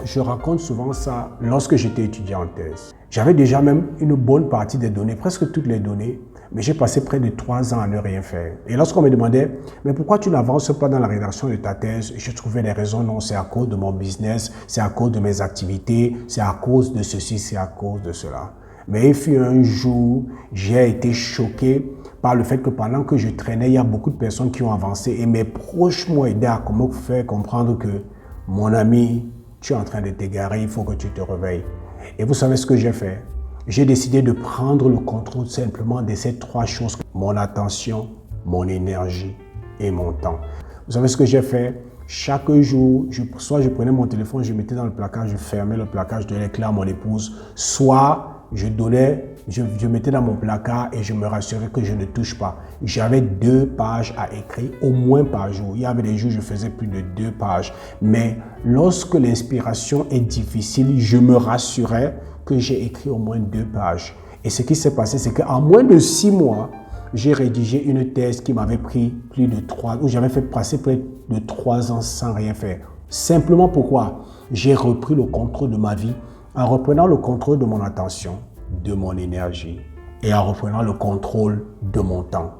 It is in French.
Je raconte souvent ça lorsque j'étais étudiant en thèse. J'avais déjà même une bonne partie des données, presque toutes les données, mais j'ai passé près de 3 ans à ne rien faire. Et lorsqu'on me demandait, mais pourquoi tu n'avances pas dans la rédaction de ta thèse? Je trouvais des raisons, non, c'est à cause de mon business, c'est à cause de mes activités, c'est à cause de ceci, c'est à cause de cela. Mais il fut un jour, j'ai été choqué par le fait que pendant que je traînais, il y a beaucoup de personnes qui ont avancé et mes proches m'ont aidé à me faire comprendre que, mon ami, tu es en train de t'égarer, il faut que tu te réveilles. Et vous savez ce que j'ai fait? J'ai décidé de prendre le contrôle simplement de ces 3 choses. Mon attention, mon énergie et mon temps. Vous savez ce que j'ai fait? Chaque jour, soit je prenais mon téléphone, je mettais dans le placard, je fermais le placard, je donnais les clés à mon épouse, soit je mettais dans mon placard et je me rassurais que je ne touche pas. J'avais 2 pages à écrire, au moins par jour. Il y avait des jours où je faisais plus de 2 pages. Mais lorsque l'inspiration est difficile, je me rassurais que j'ai écrit au moins 2 pages. Et ce qui s'est passé, c'est qu'en moins de 6 mois, j'ai rédigé une thèse qui m'avait pris plus de 3, où j'avais fait passer près de 3 ans sans rien faire. Simplement pourquoi? J'ai repris le contrôle de ma vie en reprenant le contrôle de mon attention, de mon énergie et en reprenant le contrôle de mon temps.